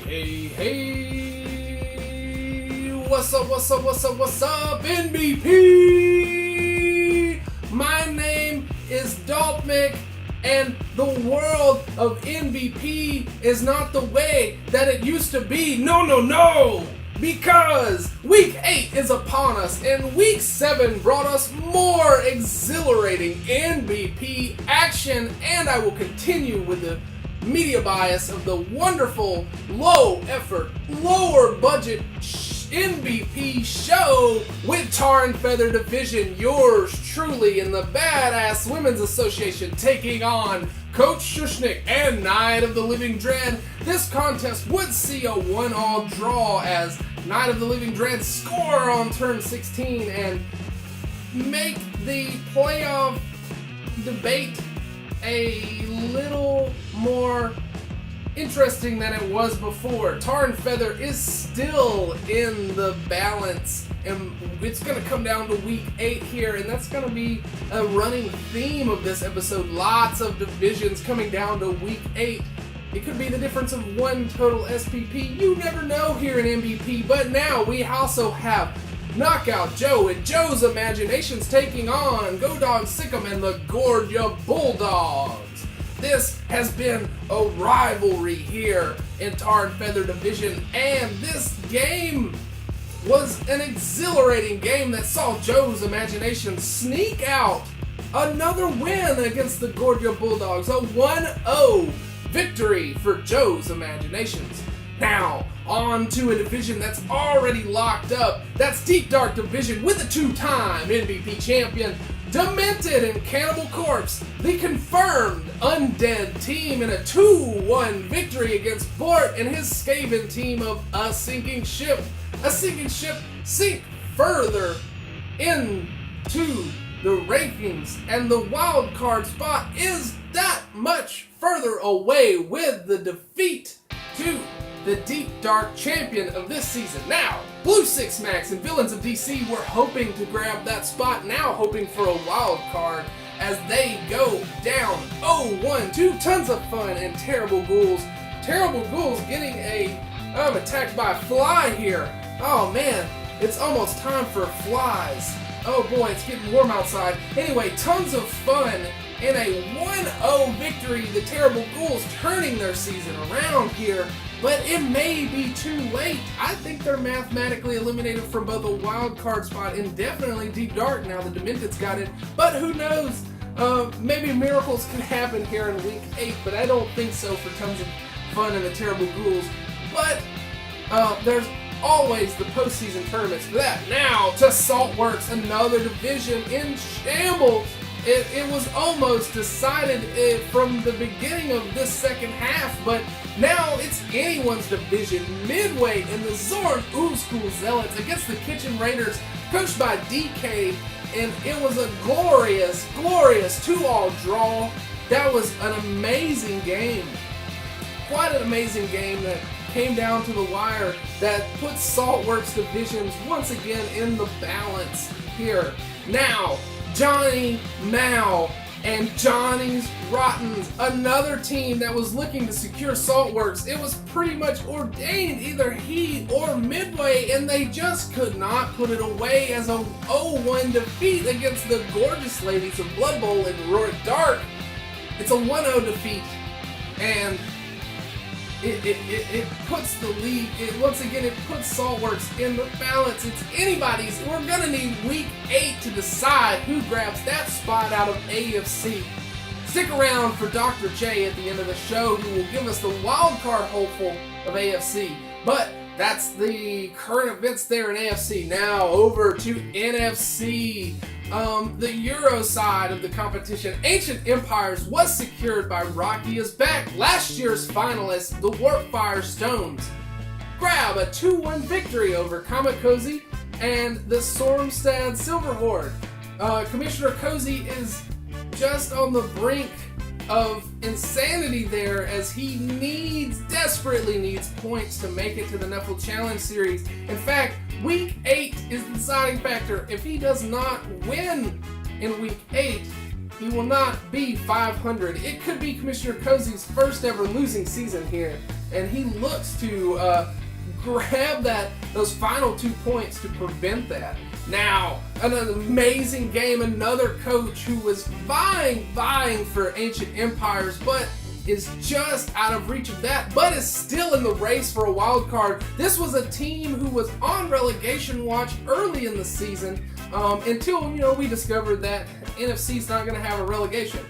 Hey, what's up, NBP? My name is Daltmick, and the world of NBP is not the way that it used to be. No! Because Week 8 is upon us, and Week 7 brought us more exhilarating NBP action, and I will continue with the media bias of the wonderful, low-effort, lower-budget NBP show with Tar and Feather Division, yours truly in the Badass Women's Association taking on Coach Shushnik and Night of the Living Dread. This contest would see a 1-all draw as Night of the Living Dread score on turn 16 and make the playoff debate a little more interesting than it was before. Tar and Feather is still in the balance, and it's going to come down to Week 8 here, and that's going to be a running theme of this episode. Lots of divisions coming down to Week 8. It could be the difference of one total SPP. You never know here in MVP, but now we also have Knockout Joe and Joe's Imaginations taking on Go Dog Sick'em and the Gorgia Bulldogs. This has been a rivalry here in Tar and Feather Division, and this game was an exhilarating game that saw Joe's Imagination sneak out another win against the Gorgia Bulldogs, a 1-0 victory for Joe's Imaginations. Now, on to a division that's already locked up. That's Deep Dark Division with a two-time MVP champion, Demented and Cannibal Corpse, the confirmed undead team in a 2-1 victory against Bort and his Skaven team of A Sinking Ship. A Sinking Ship sink further into the rankings, and the wild card spot is that much further away with the defeat to the Deep Dark champion of this season. Now, Blue Six Max and Villains of DC were hoping to grab that spot, now hoping for a wild card as they go down 0-1 to tons of fun and Terrible Ghouls. Terrible Ghouls getting attacked by a fly here. Oh man, it's almost time for flies. Oh boy, it's getting warm outside. Anyway, tons of fun in a 1-0 victory. The Terrible Ghouls turning their season around here, but it may be too late. I think they're mathematically eliminated from both a wild card spot and definitely Deep Dark now. The Demented's got it, but who knows? Maybe miracles can happen here in Week 8, but I don't think so for tons of fun in the Terrible Ghouls. But there's always the postseason tournaments for that. Now to Saltworks, another division in shambles. It was almost decided from the beginning of this second half, but now it's anyone's division. Midway in the Zorn School Zealots against the Kitchen Raiders, coached by DK, and it was a glorious 2-all draw. That was an amazing game. Quite an amazing game that came down to the wire that puts Saltworks divisions once again in the balance here. Now, Johnny Mao and Johnny's Rottens, another team that was looking to secure Saltworks. It was pretty much ordained, either he or Midway, and they just could not put it away as a 0-1 defeat against the gorgeous ladies of Blood Bowl and Roaring Dark. It's a 1-0 defeat, and it puts the league, once again, it puts Saltworks in the balance. It's anybody's. We're going to need Week 8 to decide who grabs that spot out of AFC. Stick around for Dr. J at the end of the show, who will give us the wild card hopeful of AFC. But that's the current events there in AFC. Now over to NFC. The Euro side of the competition, Ancient Empires was secured by Rocky is Back. Last year's finalists, the Warpfire Stones, grab a 2-1 victory over Kamikoze and the Stormstad Silver Horde. Commissioner Cozy is just on the brink of insanity there, as he desperately needs points to make it to the Nuffle Challenge Series. In fact, Week 8 is the deciding factor. If he does not win in Week 8, he will not be 500. It could be Commissioner Cozy's first ever losing season here and he looks to grab those final 2 points to prevent that. Now, an amazing game, another coach who was vying for Ancient Empires, but is just out of reach of that, but is still in the race for a wild card. This was a team who was on relegation watch early in the season, until, we discovered that NFC's not going to have a relegation.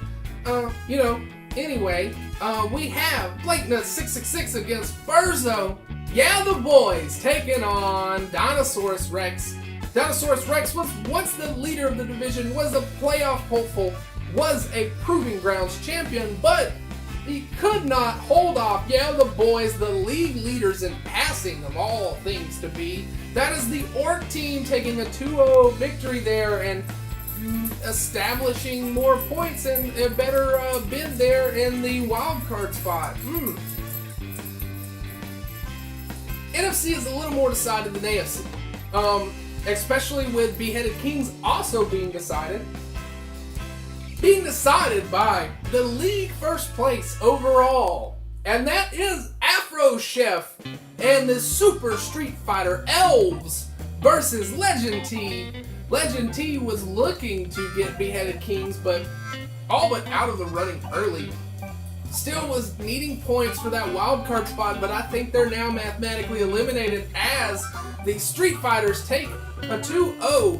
Anyway, we have Blakenut 666 against Burzo. Yeah, the boys taking on Dinosaurus Rex. Dinosaurus Rex was once the leader of the division, was a playoff hopeful, was a Proving Grounds champion, but he could not hold off, the boys, the league leaders in passing of all things to be. That is the Orc team taking a 2-0 victory there and establishing more points and a better bid there in the wild card spot. NFC is a little more decided than AFC, especially with Beheaded Kings also being decided. Being decided by the league first place overall, and that is Afro Chef and the Super Street Fighter Elves versus Legend T. Legend T was looking to get Beheaded Kings, but all but out of the running early. Still was needing points for that wildcard spot, but I think they're now mathematically eliminated as the Street Fighters take a 2-0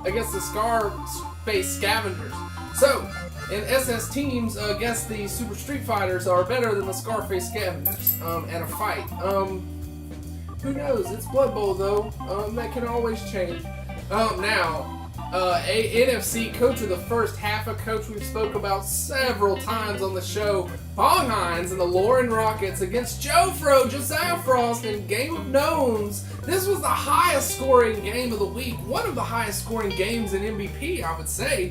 against the Scarface Scavengers. So, in SS teams, I guess the Super Street Fighters are better than the Scarface Scavengers at a fight. Who knows? It's Blood Bowl, though. That can always change. Now, a NFC coach of the first half, a coach we've spoke about several times on the show, Bong Hines and the Lauren Rockets against Josiah Frost in Game of Knowns. This was the highest scoring game of the week, one of the highest scoring games in NBP, I would say.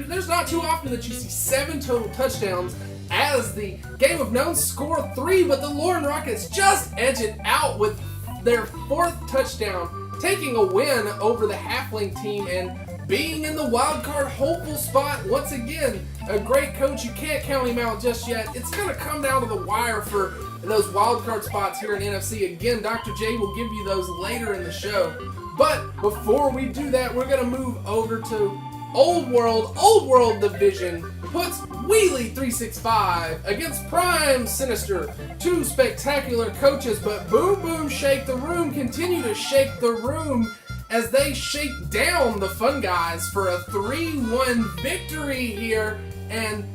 There's not too often that you see 7 total touchdowns as the Game of Knowns score 3, but the Lauren Rockets just edge it out with their 4th touchdown, taking a win over the Halfling team and being in the wildcard hopeful spot once again. A great coach, you can't count him out just yet. It's going to come down to the wire for those wildcard spots here in NFC. Again, Dr. J will give you those later in the show. But before we do that, we're going to move over to Old World Division puts Wheelie 365 against Prime Sinister. 2 spectacular coaches, but Boom Boom Shake the Room continue to shake the room as they shake down the Fun Guys for a 3-1 victory here and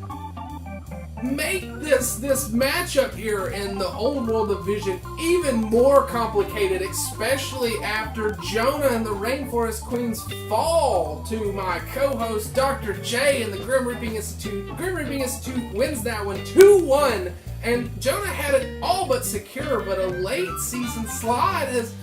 make this matchup here in the Old World Division even more complicated, especially after Jonah and the Rainforest Queens fall to my co-host Dr. J and the Grim Reaping Institute. Grim Reaping Institute wins that one 2-1, and Jonah had it all but secure, but a late season slide has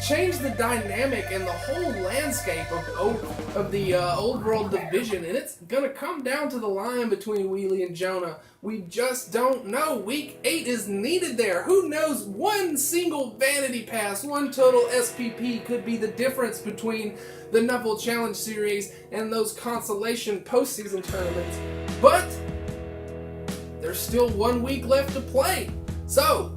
changed the dynamic and the whole landscape of the Old World Division, and it's going to come down to the line between Wheelie and Jonah. We just don't know. Week 8 is needed there. Who knows? One single Vanity Pass, one total SPP could be the difference between the Knuffle Challenge Series and those consolation postseason tournaments. But there's still 1 week left to play. So,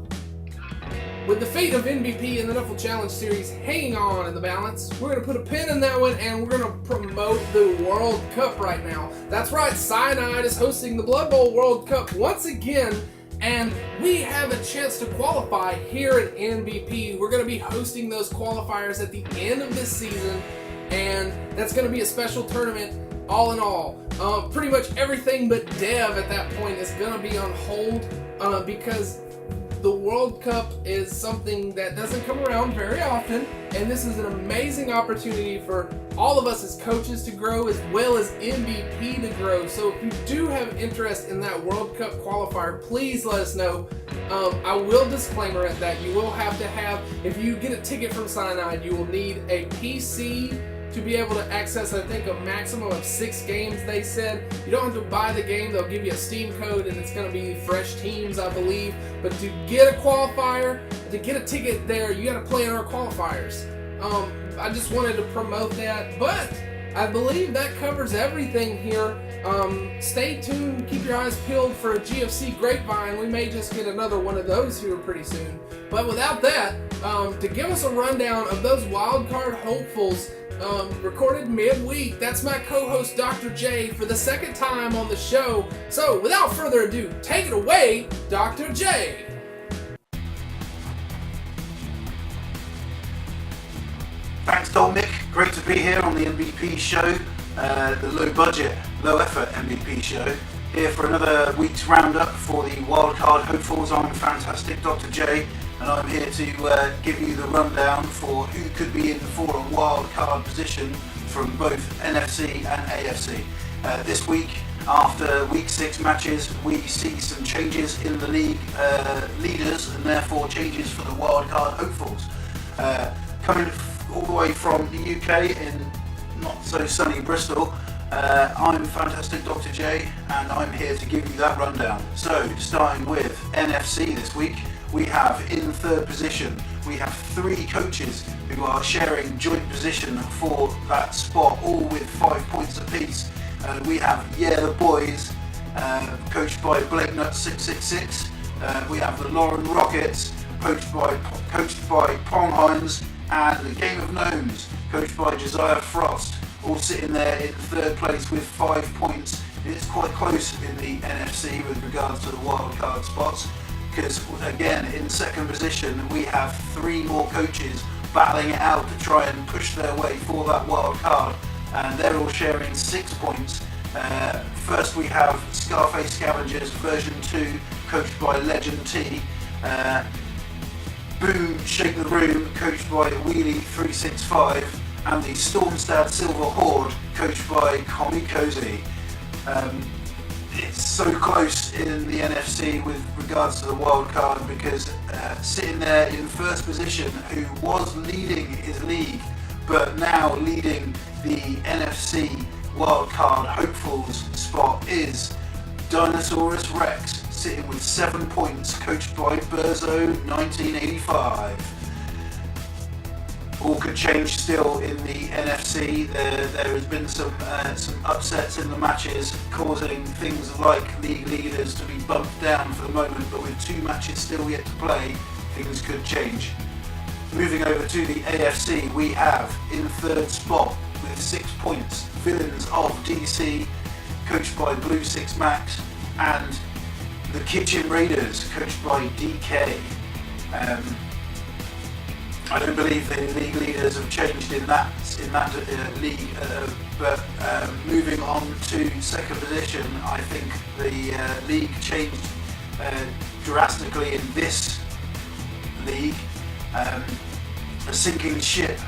with the fate of NBP and the Knuffle Challenge Series hanging on in the balance, we're going to put a pin in that one and we're going to promote the World Cup right now. That's right, Cyanide is hosting the Blood Bowl World Cup once again, and we have a chance to qualify here at NBP. We're going to be hosting those qualifiers at the end of this season, and that's going to be a special tournament all in all. Pretty much everything but Dev at that point is going to be on hold because the World Cup is something that doesn't come around very often, and this is an amazing opportunity for all of us as coaches to grow as well as NBP to grow. So if you do have interest in that World Cup qualifier, please let us know. I will disclaimer at that. You will have to have, if you get a ticket from Cyanide, you will need a PC to be able to access, I think, a maximum of 6 games, they said. You don't have to buy the game, they'll give you a Steam code, and it's going to be fresh teams, I believe. But to get a qualifier, to get a ticket there, you got to play in our qualifiers. I just wanted to promote that, but I believe that covers everything here. Stay tuned, keep your eyes peeled for a GFC Grapevine. We may just get another one of those here pretty soon. But without that, to give us a rundown of those wildcard hopefuls recorded midweek, that's my co-host Dr. J for the second time on the show. So without further ado, take it away, Dr. J. Thanks, Dominic. Great to be here on the NBP show, the low budget, low effort NBP show. Here for another week's roundup for the wildcard hopefuls. I'm fantastic Dr. J, and I'm here to give you the rundown for who could be in for a wildcard position from both NFC and AFC. This week, after week 6 matches, we see some changes in the league leaders, and therefore changes for the wildcard hopefuls. Coming all the way from the UK in not so sunny Bristol, I'm fantastic Dr. J, and I'm here to give you that rundown. So starting with NFC this week, we have in third position, we have 3 coaches who are sharing joint position for that spot, all with 5 points apiece. We have the Boys, coached by Blake Nutt 666. We have the Lauren Rockets, coached by Pong Hines, and the Game of Gnomes, coached by Josiah Frost, all sitting there in third place with 5 points. It's quite close in the NFC with regards to the wildcard spots, because again in second position we have 3 more coaches battling it out to try and push their way for that wild card, and they're all sharing 6 points. First we have Scarface Scavengers version 2, coached by Legend T. Boom Shake the Room, coached by Wheelie 365, and the Stormstad Silver Horde, coached by Commie Cozy. It's so close in the NFC with regards to the wild card, because sitting there in first position, who was leading his league but now leading the NFC wildcard hopefuls spot, is Dinosaurus Rex, sitting with 7 points, coached by Berzo 1985. All could change still in the NFC. There has been some upsets in the matches, causing things like league leaders to be bumped down for the moment, but with 2 matches still yet to play, things could change. Moving over to the AFC, we have in third spot with 6 points, Villains of DC, coached by Blue 6 Max, and the Kitchen Raiders, coached by DK. I don't believe the league leaders have changed in that league, but moving on to second position, I think the league changed drastically in this league. A Sinking Ship,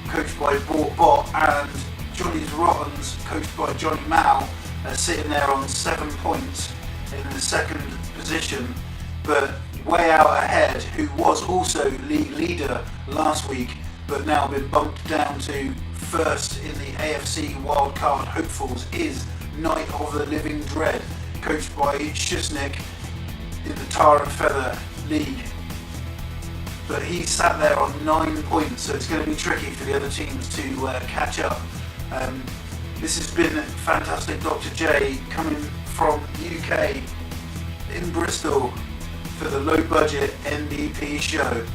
coached by Bot, and Johnny's Rottens, coached by Johnny Mao, sitting there on 7 points in the second position, but way out ahead, who was also league leader last week, but now been bumped down to first in the AFC wildcard hopefuls, is Night of the Living Dread, coached by Shusnik in the Tar and Feather League. But he sat there on 9 points, so it's going to be tricky for the other teams to catch up. This has been fantastic Dr. J, coming from UK in Bristol for the low budget NBP show.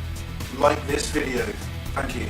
Like this video. Thank you.